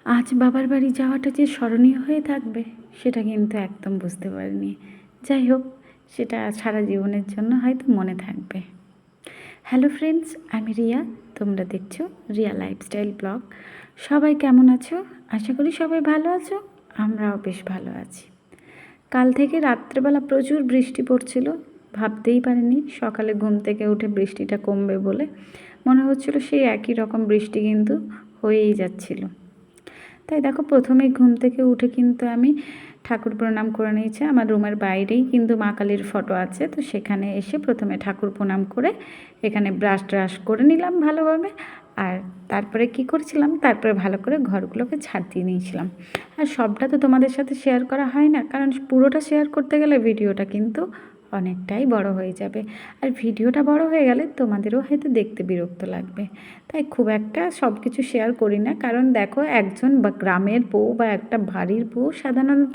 আজ বাবার বাড়ি যাওয়াটা যে স্মরণীয় হয়ে থাকবে সেটা কিন্তু একদম বুঝতে পারিনি। যাই হোক, সেটা সারা জীবনের জন্য হয়তো মনে থাকবে। হ্যালো ফ্রেন্ডস, আমি রিয়া। তোমরা দেখছো রিয়া লাইফস্টাইল ব্লগ। সবাই কেমন আছো? আশা করি সবাই ভালো আছো। আমরাও বেশ ভালো আছি। কাল থেকে রাত্রেবেলা প্রচুর বৃষ্টি পড়ছিল। ভাবতেই পারিনি সকালে ঘুম থেকে উঠে বৃষ্টিটা কমবে বলে। মনে হচ্ছিল সেই একই রকম বৃষ্টি কিন্তু হয়েই যাচ্ছিল। তাই দেখো, প্রথমেই ঘুম থেকে উঠে কিন্তু আমি ঠাকুর প্রণাম করে নিয়েছি। আমার রুমের বাইরেই কিন্তু মা কালীর ফটো আছে, তো সেখানে এসে প্রথমে ঠাকুর প্রণাম করে এখানে ব্রাশ ট্রাশ করে নিলাম ভালোভাবে। আর তারপরে কি করছিলাম, তারপরে ভালো করে ঘরগুলোকে ঝাড় দিয়ে নিয়েছিলাম। আর সবটা তো তোমাদের সাথে শেয়ার করা হয় না, কারণ পুরোটা শেয়ার করতে গেলে ভিডিওটা কিন্তু অনেকটাই বড় হয়ে যাবে। আর ভিডিওটা বড় হয়ে গেলে তোমাদেরও হয়তো দেখতে বিরক্ত লাগবে। তাই খুব একটা সব কিছু শেয়ার করি না, কারণ দেখো, একজন বা গ্রামের বউ বা একটা বাড়ির বউ সাধারণত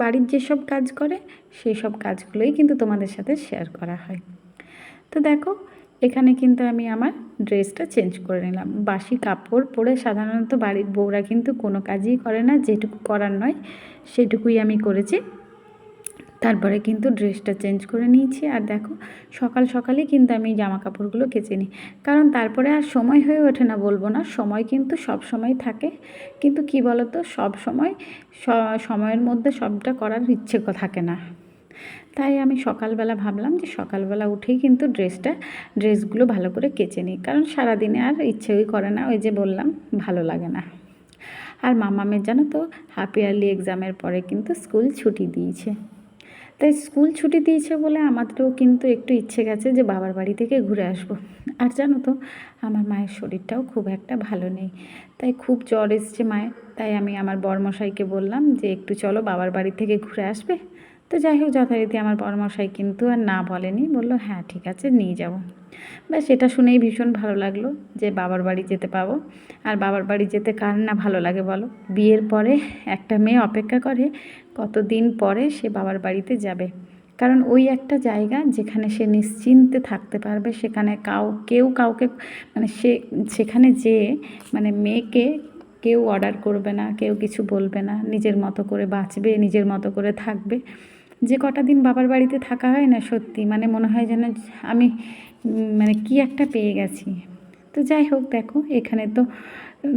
বাড়ির যেসব কাজ করে সেই সব কাজগুলোই কিন্তু তোমাদের সাথে শেয়ার করা হয়। তো দেখো, এখানে কিন্তু আমি আমার ড্রেসটা চেঞ্জ করে নিলাম। বাসি কাপড় পরে সাধারণত বাড়ির বউরা কিন্তু কোনো কাজই করে না, যেটুকু করার নয় সেটুকুই আমি করেছি। তারপরে কিন্তু ড্রেসটা চেঞ্জ করে নিয়েছি। আর দেখো, সকাল সকালই কিন্তু আমি জামা কাপড়গুলো কেচে নিই, কারণ তারপরে আর সময় হয়ে ওঠে না বলবো না, সময় কিন্তু সব সময় থাকে। কিন্তু কি বলো তো, সব সময় সময়ের মধ্যে সবটা করার ইচ্ছে থাকে না। তাই আমি সকালবেলা ভাবলাম যে সকালবেলা উঠেই কিন্তু ড্রেসগুলো ভালো করে কেচে নিই, কারণ সারাদিনে আর ইচ্ছেই করে না, ওই যে বললাম, ভালো লাগে না। আর মামামের জানো তো, হাফ ইয়ারলি এক্সামের পরে কিন্তু স্কুল ছুটি দিয়েছে। তাই স্কুল ছুটি দিয়েছে বলে আমাদেরও কিন্তু একটু ইচ্ছে গেছে যে বাবার বাড়ি থেকে ঘুরে আসব। আর জানো তো, আমার মায়ের শরীরটাও খুব একটা ভালো নেই, তাই খুব জ্বর এসছে মায়ের। তাই আমি আমার বরমশাইকে বললাম যে একটু চলো বাবার বাড়ি থেকে ঘুরে আসবে। তো যাই হোক, যথারীতি আমার বরমশাই কিন্তু আর না বলেনি, বললো হ্যাঁ ঠিক আছে, নিয়ে যাব। ব্যাস, এটা শুনেই ভীষণ ভালো লাগলো যে বাবার বাড়ি যেতে পাবো। আর বাবার বাড়ি যেতে কার না ভালো লাগে বলো? বিয়ের পরে একটা মেয়ে অপেক্ষা করে কতদিন পরে সে বাবার বাড়িতে যাবে, কারণ ওই একটা জায়গা যেখানে সে নিশ্চিন্তে থাকতে পারবে। সেখানে কেউ কাউকে মানে সেখানে যেয়ে মানে মেয়েকে কেউ অর্ডার করবে না, কেউ কিছু বলবে না, নিজের মতো করে বাঁচবে, নিজের মতো করে থাকবে। যে কটা দিন বাবার বাড়িতে থাকা হয় না, সত্যি মানে মনে হয় যেন আমি মানে কি একটা পেয়ে গেছি। তো যাই হোক, দেখো এখানে তো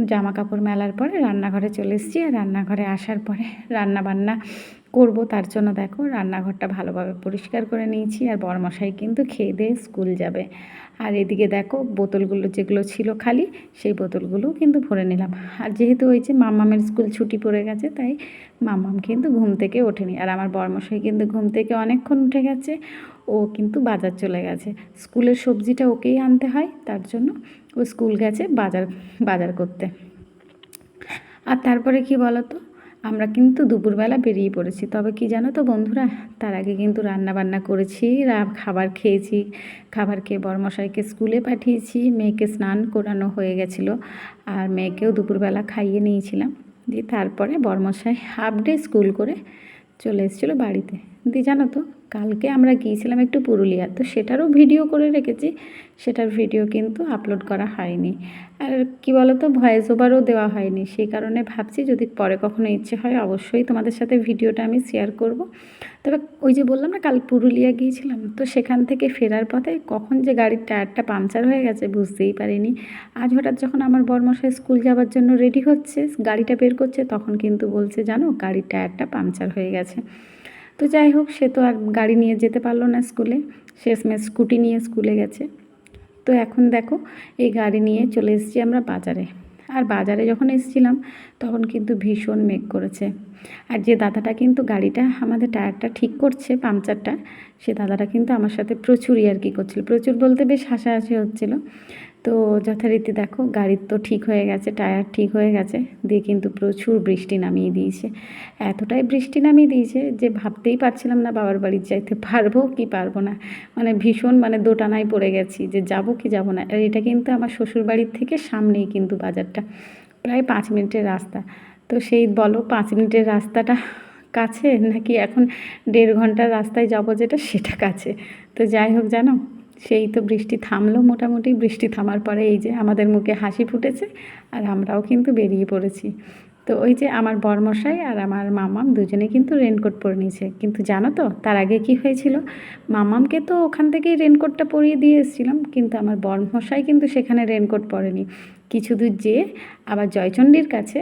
জামা কাপড় মেলার পরে রান্নাঘরে চলে এসেছি। আর রান্নাঘরে আসার পরে রান্না বান্না করব, তার জন্য দেখো রান্নাঘরটা ভালোভাবে পরিষ্কার করে নিয়েছি। আর বরমশাই কিন্তু খেয়ে দিয়ে স্কুল যাবে। আর এদিকে দেখো, বোতলগুলো যেগুলো ছিল খালি, সেই বোতলগুলোও কিন্তু ভরে নিলাম। আর যেহেতু ওই যে মাম্মামের স্কুল ছুটি পড়ে গেছে, তাই মাম্মাম কিন্তু ঘুম থেকে ওঠেনি। আর আমার বরমশাই কিন্তু ঘুম থেকে অনেকক্ষণ উঠে গেছে, ও কিন্তু বাজার চলে গেছে। স্কুলের সবজিটা ওকেই আনতে হয়, তার জন্য ও স্কুল গেছে বাজার করতে। আর তারপরে কি বলো তো, আমরা কিন্তু দুপুরবেলা বেরিয়ে পড়েছি। তবে কি জানো তো বন্ধুরা, তার আগে কিন্তু রান্না বান্না করেছি, খাবার খেয়েছি। খাবার খেয়ে বরমশাইকে স্কুলে পাঠিয়েছি, মেয়েকে স্নান করানো হয়ে গেছিলো। আর মেয়েকেও দুপুরবেলা খাইয়ে নিয়েছিলাম। দিয়ে তারপরে বরমশাই হাফ ডে স্কুল করে চলে এসেছিলো বাড়িতে। দিয়ে জানো তো, কালকে আমরা গিয়েছিলাম একটু পুরুলিয়া, তো সেটারও ভিডিও করে রেখেছি। সেটার ভিডিও কিন্তু আপলোড করা হয়নি। আর কি বলো তো, ভয়েস ওভারও দেওয়া হয়নি। সেই কারণে ভাবছি যদি পরে কখনো ইচ্ছে হয় অবশ্যই তোমাদের সাথে ভিডিওটা আমি শেয়ার করব। তবে ওই যে বললাম না, কাল পুরুলিয়া গিয়েছিলাম, তো সেখান থেকে ফেরার পথে কখন যে গাড়ির টায়ারটা পাংচার হয়ে গেছে বুঝতেই পারিনি। আজ হঠাৎ যখন আমার বরমশাই স্কুল যাওয়ার জন্য রেডি হচ্ছে, গাড়িটা বের করছে, তখন কিন্তু বলছে জানো গাড়ির টায়ারটা পাংচার হয়ে গেছে। তো যাই হোক, সে তো আর গাড়ি নিয়ে যেতে পারলো না স্কুলে, শেষমেশ স্কুটি নিয়ে স্কুলে গেছে। তো এখন দেখো, এই গাড়ি নিয়ে চলে এসেছি আমরা বাজারে। আর বাজারে যখন এসেছিলাম তখন কিন্তু ভীষণ মেঘ করেছে। আর যে দাদাটা কিন্তু গাড়িটা আমাদের টায়ারটা ঠিক করছে, পাংচারটা, সে দাদাটা কিন্তু আমার সাথে প্রচুর ইয়ার্কি করছিল। প্রচুর বলতে বেশ হাসাহাসি হচ্ছিল। তো যথারীতি দেখো, গাড়ির তো ঠিক হয়ে গেছে, টায়ার ঠিক হয়ে গেছে, দিয়ে কিন্তু প্রচুর বৃষ্টি নামিয়ে দিয়েছে। এতটাই বৃষ্টি নামিয়ে দিয়েছে যে ভাবতেই পারছিলাম না বাবার বাড়ি যাইতে পারবো কি পারবো না। মানে ভীষণ দোটানায় পড়ে গেছি যে যাব কি যাব না। আর এটা কিন্তু আমার শ্বশুরবাড়ির থেকে সামনেই কিন্তু বাজারটা, প্রায় 5 মিনিটের রাস্তা। তো সেই বলো, 5 মিনিটের রাস্তাটা কাছে নাকি এখন 1.5 ঘন্টার রাস্তায় যাবো যেটা, সেটা কাছে। তো যাই হোক জানো, সেই তো বৃষ্টি থামলো মোটামুটি। বৃষ্টি থামার পরে এই যে আমাদের মুখে হাসি ফুটেছে আর আমরাও কিন্তু বেরিয়ে পড়েছি। তো ওই যে আমার বরমশাই আর আমার মামাম দুজনে কিন্তু রেনকোট পরে নিয়েছে। কিন্তু জানো তো তার আগে কি হয়েছিল, মামামকে তো ওখান থেকেই রেনকোটটা পরিয়ে দিয়ে এসেছিলাম, কিন্তু আমার বরমশাই কিন্তু সেখানে রেনকোট পরেনি। কিছু দূর যেয়ে আবার জয়চণ্ডীর কাছে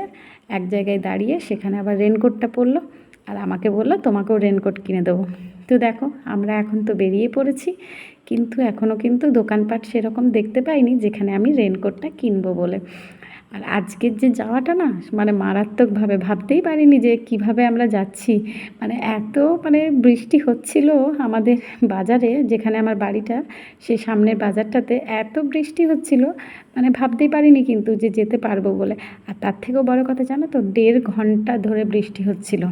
এক জায়গায় দাঁড়িয়ে সেখানে আবার রেনকোটটা পরলো আর আমাকে বললো তোমাকেও রেনকোট কিনে দেবো। তো দেখো আমরা এখন তো বেরিয়ে পড়েছি, কিন্তু এখনও কিন্তু দোকানপাট সেরকম দেখতে পাইনি যেখানে আমি রেনকোটটা কিনবো বলে। আর আজকের যে যাওয়াটা না মানে মারাত্মকভাবে, ভাবতেই পারিনি যে কিভাবে আমরা যাচ্ছি। মানে এত মানে বৃষ্টি হচ্ছিল আমাদের বাজারে, যেখানে আমার বাড়িটা সেই সামনের বাজারটাতে এত বৃষ্টি হচ্ছিল, মানে ভাবতেই পারিনি কিন্তু যে যেতে পারবো বলে। আর তার থেকেও বড় কথা জানো তো, 1.5 ঘন্টা ধরে বৃষ্টি হচ্ছিল।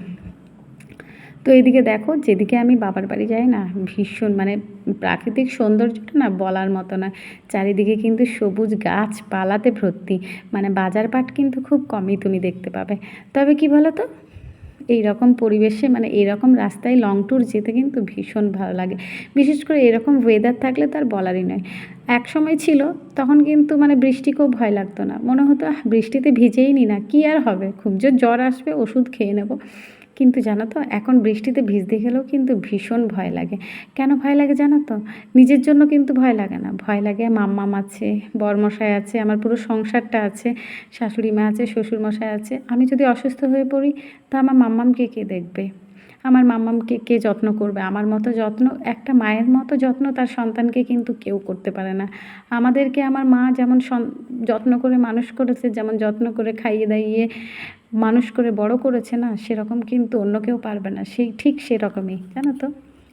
তো এদিকে দেখো, যেদিকে আমি বাবার বাড়ি যাই না, ভীষণ মানে প্রাকৃতিক সৌন্দর্যটা না বলার মতো না। চারিদিকে কিন্তু সবুজ গাছপালাতে ভর্তি, মানে বাজার পাট কিন্তু খুব কমই তুমি দেখতে পাবে। তবে কি বলো তো, এই রকম পরিবেশে মানে এরকম রাস্তায় লং ট্যুর যেতে কিন্তু ভীষণ ভালো লাগে। বিশেষ করে এরকম ওয়েদার থাকলে তার বলারই নয়। এক সময় ছিল তখন কিন্তু মানে বৃষ্টিকেও ভয় লাগতো না, মনে হতো বৃষ্টিতে ভিজেই নি না, কী আর হবে, খুব জোর জ্বর আসবে ওষুধ খেয়ে নেব। কিন্তু জানো তো এখন বৃষ্টিতে ভিজতে গেলেও কিন্তু ভীষণ ভয় লাগে। কেন ভয় লাগে জানো তো, নিজের জন্য কিন্তু ভয় লাগে না, ভয় লাগে মাম্মাম আছে, বরমশাই আছে, আমার পুরো সংসারটা আছে, শাশুড়ি মা আছে, শ্বশুরমশাই আছে। আমি যদি অসুস্থ হয়ে পড়ি তা আমার মাম্মামকে কে দেখবে, আমার মাম্মামকে কে যত্ন করবে। আমার মতো যত্ন, একটা মায়ের মতো যত্ন তার সন্তানকে কিন্তু কেউ করতে পারে না। আমাদেরকে আমার মা যেমন যত্ন করে মানুষ করেছে, যেমন যত্ন করে খাইয়ে দাইয়ে মানুষ করে বড় করেছে না, সেরকম কিন্তু অন্য কেউ পারবে না। সেই ঠিক সেরকমই জানো তো,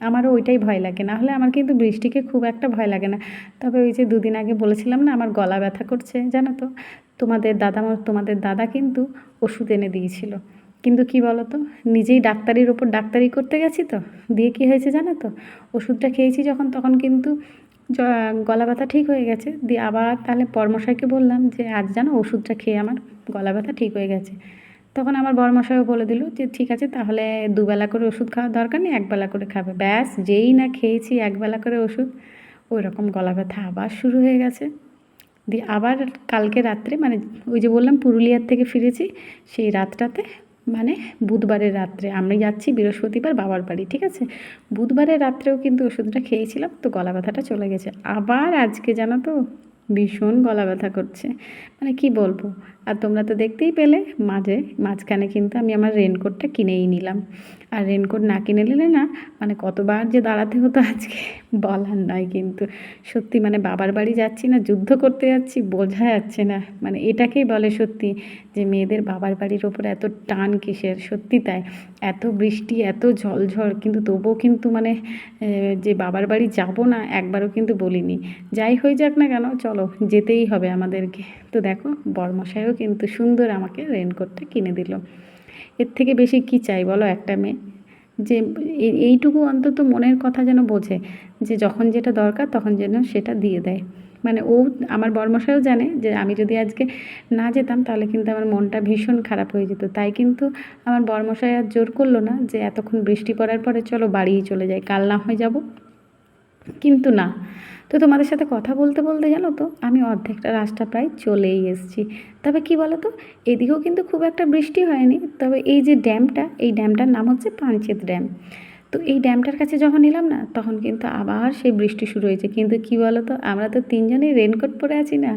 আমারও ওইটাই ভয় লাগে। না হলে আমার কিন্তু বৃষ্টিকে খুব একটা ভয় লাগে না। তবে ওই যে 2 দিন আগে বলেছিলাম না আমার গলা ব্যথা করছে, জানো তো, তোমাদের দাদা কিন্তু ওষুধ এনে দিয়েছিল। কিন্তু কি বলো তো, নিজেই ডাক্তারির ওপর ডাক্তারি করতে গেছি তো, দিয়ে কী হয়েছে জানো তো, ওষুধটা খেয়েছি যখন তখন কিন্তু গলা ব্যথা ঠিক হয়ে গেছে। দিয়ে আবার তাহলে বরমশাইকে বললাম যে আজ জানো ওষুধটা খেয়ে আমার গলা ব্যথা ঠিক হয়ে গেছে। তখন আমার বরমশাইও বলে দিল যে ঠিক আছে তাহলে 2 বেলা করে ওষুধ খাওয়ার দরকার নেই, 1 বেলা করে খাবে। ব্যাস, যেই না খেয়েছি 1 বেলা করে ওষুধ, ওই রকম গলা ব্যথা আবার শুরু হয়ে গেছে। দিয়ে আবার কালকে রাত্রে মানে ওই যে বললাম পুরুলিয়ার থেকে ফিরেছি, সেই রাতটাতে মানে বুধবারের রাত্রে, আমি যাচ্ছি বৃহস্পতিবার বাবার বাড়ি, ঠিক আছে, বুধবারের রাত্রেও কিন্তু ওষুধটা খেয়েছিলাম, তো গলা ব্যথাটা চলে গেছে। আবার আজকে জানো তো ভীষণ গলা ব্যথা করছে, মানে কি বলবো। আর তোমরা তো দেখতেই পেলে মাঝখানে কিন্তু আমি আমার রেনকোটটা কিনেই নিলাম। আর রেনকোট না কিনে নিলে না মানে কতবার যে দাঁড়াতে হতো আজকে বলার নয়। কিন্তু সত্যি মানে বাবার বাড়ি যাচ্ছি না যুদ্ধ করতে যাচ্ছি বোঝা যাচ্ছে না, মানে এটাকেই বলে সত্যি যে মেয়েদের বাবার বাড়ির ওপরে এত টান কিসের। সত্যি তাই, এত বৃষ্টি এত ঝড় কিন্তু তবুও কিন্তু মানে যে বাবার বাড়ি যাব না একবারও কিন্তু বলিনি। যাই হয়ে যাক না কেন চলো যেতেই হবে আমাদেরকে। তো দেখো বরমশাইও কিন্তু সুন্দর আমাকে রেনকোটটা কিনে দিল। এর থেকে বেশি কী চাই বলো একটা মেয়ে, যে এইটুকু অন্তত মনের কথা যেন বোঝে যে যখন যেটা দরকার তখন যেন সেটা দিয়ে দেয়। মানে ও আমার বরমশাইও জানে যে আমি যদি আজকে না যেতাম তাহলে কিন্তু আমার মনটা ভীষণ খারাপ হয়ে যেত। তাই কিন্তু আমার বরমশাই আর জোর করলো না যে এতক্ষণ বৃষ্টি পড়ার পরে চলো বাড়িই চলে যাই, কাল না হয়ে যাব। কিন্তু না, তো তোমাদের সাথে কথা বলতে বলতে জানো তো আমি অর্ধেকটা রাস্তা প্রায় চলেই এসেছি। তবে কি বলো তো, এদিকেও কিন্তু খুব একটা বৃষ্টি হয়নি। তবে এই যে ড্যামটা, এই ড্যামটার নাম হচ্ছে পাঞ্চেত ড্যাম। তো এই ড্যামটার কাছে যখন এলাম না তখন কিন্তু আবার সেই বৃষ্টি শুরু হয়েছে। কিন্তু কি বলো তো, আমরা তো 3 জনেই রেনকোট পরে আছি না,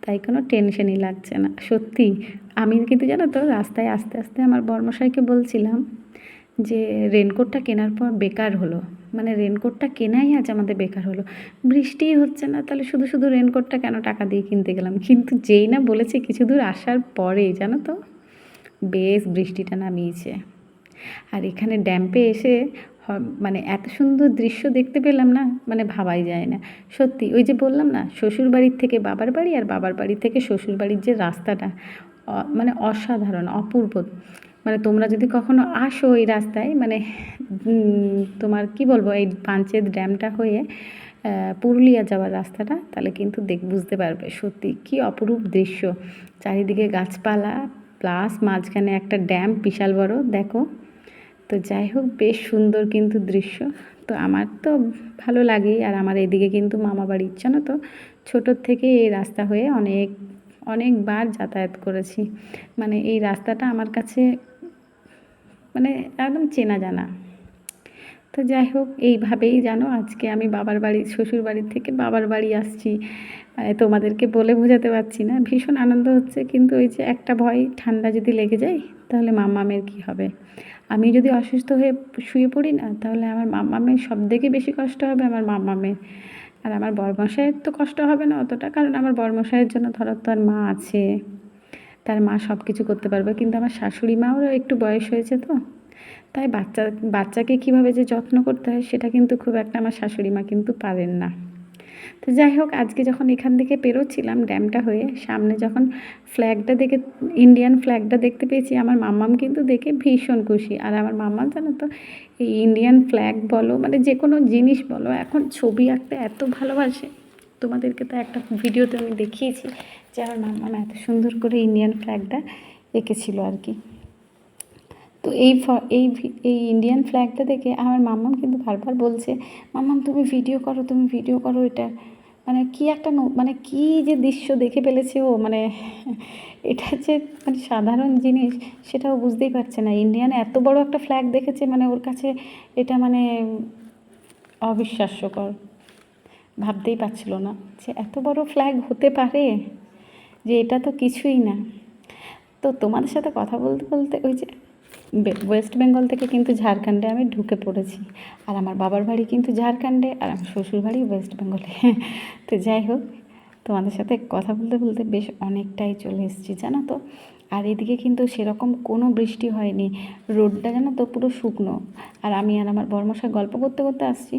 তাই কোনো টেনশনই লাগছে না। সত্যি আমি কিন্তু জানো তো রাস্তায় আস্তে আস্তে আমার বর্মশাইকে বলছিলাম যে রেনকোটটা কেনার পর বেকার হলো, মানে রেনকোটটা কেনাই আজ আমাদের বেকার হলো। বৃষ্টিই হচ্ছে না, তাহলে শুধু শুধু রেনকোটটা কেন টাকা দিয়ে কিনতে গেলাম। কিন্তু যেই না বলেছে কিছু দূর আসার পরেই জানো তো বেশ বৃষ্টিটা নামিয়েছে। আর এখানে ড্যাম্পে এসে মানে এত সুন্দর দৃশ্য দেখতে পেলাম না, মানে ভাবাই যায় না। সত্যি ওই যে বললাম না শ্বশুর বাড়ির থেকে বাবার বাড়ি আর বাবার বাড়ি থেকে শ্বশুর বাড়ির যে রাস্তাটা মানে অসাধারণ অপূর্ব। মানে তোমরা যদি কখনো আসো এই রাস্তায় মানে তোমার কি বলবো এই পাঞ্চেত ড্যামটা হয়ে পুরুলিয়া যাওয়ার রাস্তাটা, তাহলে কিন্তু বুঝতে পারবে সত্যি কি অপরূপ দৃশ্য। চারিদিকে গাছপালা প্লাস মাঝখানে একটা ড্যাম বিশাল বড় দেখো। তো যাই হোক, বেশ সুন্দর কিন্তু দৃশ্য। তো আমার তো ভালো লাগেই। আর আমার এদিকে কিন্তু মামাবাড়ি, জানো তো, ছোটোর থেকে এই রাস্তা হয়ে অনেকবার যাতায়াত করেছি। মানে এই রাস্তাটা আমার কাছে মানে একদম চেনা জানা। তো যাই হোক, এইভাবেই জানো আজকে আমি শ্বশুর বাড়ির থেকে বাবার বাড়ি আসছি। মানে তোমাদেরকে বলে বোঝাতে পারছি না, ভীষণ আনন্দ হচ্ছে। কিন্তু ওই যে একটা ভয়, ঠান্ডা যদি লেগে যায় তাহলে মাম্মামের কী হবে। আমি যদি অসুস্থ হয়ে শুয়ে পড়ি না, তাহলে আমার মাম্মামের সবথেকে বেশি কষ্ট হবে, আমার মাম্মামের। আর আমার বরমশাইয়ের তো কষ্ট হবে না অতটা, কারণ আমার বরমশাইয়ের জন্য ধরো তার মা আছে, তার মা সব কিছু করতে পারবে। কিন্তু আমার শাশুড়ি মাও একটু বয়স হয়েছে, তো তাই বাচ্চাকে কীভাবে যে যত্ন করতে হয় সেটা কিন্তু খুব একটা আমার শাশুড়ি মা কিন্তু পারেন না। তো যাই হোক, আজকে যখন এখান থেকে পেরোচ্ছিলাম ড্যামটা হয়ে, সামনে যখন ইন্ডিয়ান ফ্ল্যাগটা দেখতে পেয়েছি, আমার মাম্মাম কিন্তু দেখে ভীষণ খুশি। আর আমার মাম্মাম, জানো তো, এই ইন্ডিয়ান ফ্ল্যাগ বলো, মানে যে কোনো জিনিস বলো, এখন ছবি আঁকতে এত ভালোবাসে। তোমাদেরকে তো একটা ভিডিওতে আমি দেখিয়েছি যে আমার মাম্মাম এত সুন্দর করে ইন্ডিয়ান ফ্ল্যাগটা এঁকেছিল আর কি। তো এই ইন্ডিয়ান ফ্ল্যাগটা দেখে আমার মাম্মাম কিন্তু বারবার বলছে, মাম্মাম তুমি ভিডিও করো এটা। মানে কী একটা মানে কী যে দৃশ্য দেখে ফেলেছে ও, মানে এটা যে মানে সাধারণ জিনিস সেটাও বুঝতেই পারছে না। ইন্ডিয়ান এত বড় একটা ফ্ল্যাগ দেখেছে, মানে ওর কাছে এটা মানে অবিশ্বাস্যকর, ভাবতেই পারছিল না যে এত বড় ফ্ল্যাগ হতে পারে, যে এটা তো কিছুই না। তো তোমাদের সাথে কথা বলতে বলতে ওই যে ওয়েস্ট বেঙ্গল থেকে কিন্তু ঝাড়খণ্ডে আমি ঢুকে পড়েছি। আর আমার বাবার বাড়ি কিন্তু ঝাড়খণ্ডে, আর আমার শ্বশুর বাড়ি ওয়েস্ট বেঙ্গলে। তো যাই হোক, তোমাদের সাথে কথা বলতে বলতে বেশ অনেকটাই চলে এসেছি, জানো তো। আর এদিকে কিন্তু সেরকম কোনো বৃষ্টি হয়নি, রোডটা জানো তো পুরো শুকনো। আর আমি আর আমার বরমশাই গল্প করতে করতে আসছি,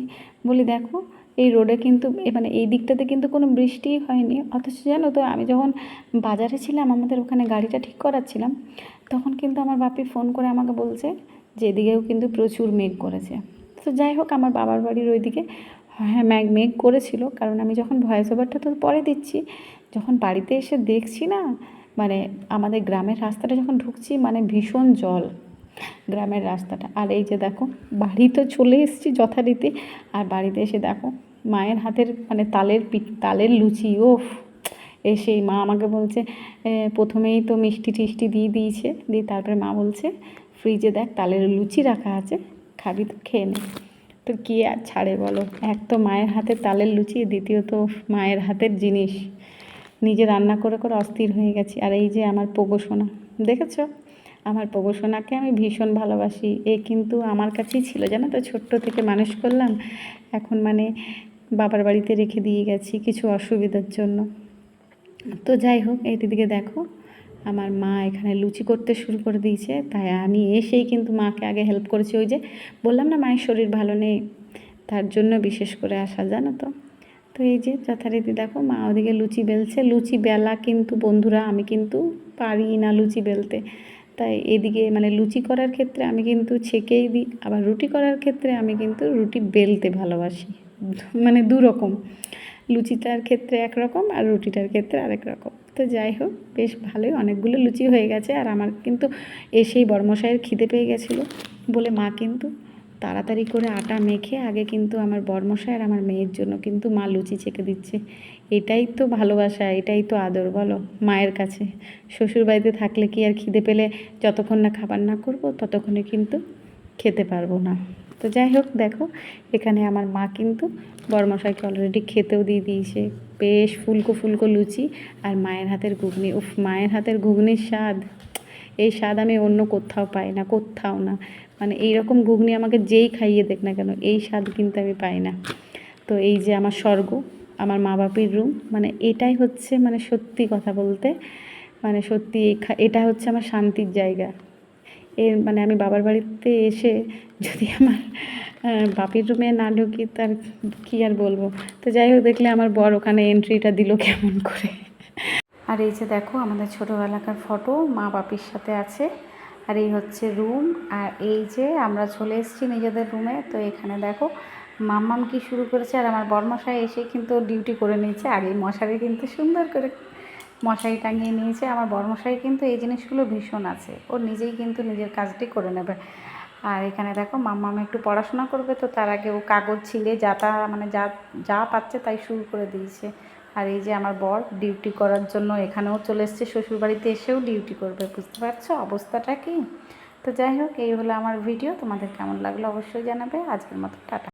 বলি দেখো এই রোডে কিন্তু মানে এই দিকটাতে কিন্তু কোনো বৃষ্টিই হয়নি। অথচ জানো তো, আমি যখন বাজারে ছিলাম, আমাদের ওখানে গাড়িটা ঠিক করাচ্ছিলাম, তখন কিন্তু আমার বাপি ফোন করে আমাকে বলছে যে এদিকেও কিন্তু প্রচুর মেঘ করেছে। তো যাই হোক, আমার বাবার বাড়ির ওইদিকে হ্যাঁ মেঘ করেছিল, কারণ আমি যখন ভয়েস ওভারটা তো পরে দিচ্ছি, যখন বাড়িতে এসে দেখছি না, মানে আমাদের গ্রামের রাস্তাটা যখন ঢুকছি, মানে ভীষণ জল গ্রামের রাস্তাটা। আর এই যে দেখো, বাড়ি তো চলে এসেছি যথারীতি, আর বাড়িতে এসে দেখো মায়ের হাতের মানে তালের লুচি, ওফ! এসেই মা আমাকে বলছে, প্রথমেই তো মিষ্টি টিষ্টি দিয়েছে, দিয়ে তারপরে মা বলছে ফ্রিজে দেখ তালের লুচি রাখা আছে, খাবি তো খেয়ে নে। তো কী আর ছাড়ে বলো, এক তো মায়ের হাতের তালের লুচি, দ্বিতীয়ত মায়ের হাতের জিনিস, নিজে রান্না করে করে অস্থির হয়ে গেছি। আর এই যে আমার পোগো সোনা, দেখেছো, আমার পোগো সোনাকে আমি ভীষণ ভালোবাসি। এ কিন্তু আমার কাছেই ছিল, জানো তো, ছোট্ট থেকে মানুষ করলাম, এখন মানে বাবার বাড়িতে রেখে দিয়ে গেছি কিছু অসুবিধার জন্য। তো যাই হোক, এইদিকে দেখো আমার মা এখানে লুচি করতে শুরু করে দিয়েছে, তাই আমি এসেই কিন্তু মাকে আগে হেল্প করেছি। ওই যে বললাম না মায়ের শরীর ভালো নেই, তার জন্য বিশেষ করে আসা, জানো তো। তো এই যে যথারীতি দেখো মা ওদিকে লুচি বেলছে। লুচি বেলা কিন্তু বন্ধুরা, আমি কিন্তু পারি না লুচি বেলতে, তাই এদিকে মানে লুচি করার ক্ষেত্রে আমি কিন্তু ছেঁকেই দিই, আবার রুটি করার ক্ষেত্রে আমি কিন্তু রুটি বেলতে ভালোবাসি। মানে দুরকম, লুচিটার ক্ষেত্রে একরকম আর রুটিটার ক্ষেত্রে আরেক রকম। তো যাই হোক, বেশ ভালোই অনেকগুলো লুচি হয়ে গেছে। আর আমার কিন্তু এসেই বড়মশাইয়ের খিদে পেয়ে গেছিলো বলে মা কিন্তু তাড়াতাড়ি করে আটা মেখে আগে কিন্তু আমার বড়মশাই আর আমার মেয়ের জন্য কিন্তু মা লুচি ছেঁকে দিচ্ছে। এটাই তো ভালোবাসা, এটাই তো আদর বলো মায়ের কাছে। শ্বশুরবাড়িতে থাকলে কি আর খিদে পেলে যতক্ষণ না খাবার না করবো ততক্ষণে কিন্তু খেতে পারবো না। তো যাই হোক, দেখো এখানে আমার মা কিন্তু বড়মশাইকে অলরেডি খেতেও দিয়ে দিয়েছে বেশ ফুলকো ফুলকো লুচি আর মায়ের হাতের ঘুগনি। উফ, মায়ের হাতের ঘুগনির স্বাদ, এই স্বাদ আমি অন্য কোথাও পাই না, কোথাও না। মানে এইরকম ঘুগনি আমাকে যেই খাইয়ে দেখ না কেন, এই স্বাদ কিন্তু আমি পাই না। তো এই যে আমার স্বর্গ, আমার মা বাপির রুম, মানে এটাই হচ্ছে মানে সত্যি কথা বলতে, মানে সত্যি এটা হচ্ছে আমার শান্তির জায়গা। এর মানে আমি বাবার বাড়িতে এসে যদি আমার বাপির রুমে না ঢুকি তার কী আর বলবো। তো যাই হোক, দেখলে আমার বর ওখানে এন্ট্রিটা দিল কেমন করে। আর এই যে দেখো আমাদের ছোটোবেলাকার ফটো মা বাপির সাথে আছে। আর এই হচ্ছে রুম, আর এই যে আমরা চলে এসেছি নিজেদের রুমে। তো এখানে দেখো মাম্মাম কি শুরু করেছে, আর আমার বরমশাই এসে কিন্তু ডিউটি করে নিয়েছে। আগেই মশারি কিন্তু সুন্দর করে মশারি টাঙিয়ে নিয়েছে। আমার বরমশাই কিন্তু এই জিনিসগুলো ভীষণ আছে, ও নিজেই কিন্তু নিজের কাজটি করে নেবে। আর এখানে দেখো মাম্মাম একটু পড়াশোনা করবে, তো তার আগে ও কাগজ ছিলে যা তা মানে যা যা পাচ্ছে তাই শুরু করে দিয়েছে। আর এই যে আমার বর ডিউটি করার জন্য এখানেও চলে এসছে, শ্বশুরবাড়িতে এসেও ডিউটি করবে, বুঝতে পারছো অবস্থাটা কি। তো যাই হোক, এই হলো আমার ভিডিও, তোমাদের কেমন লাগলো অবশ্যই জানাবে। আজকের মতো টাটা।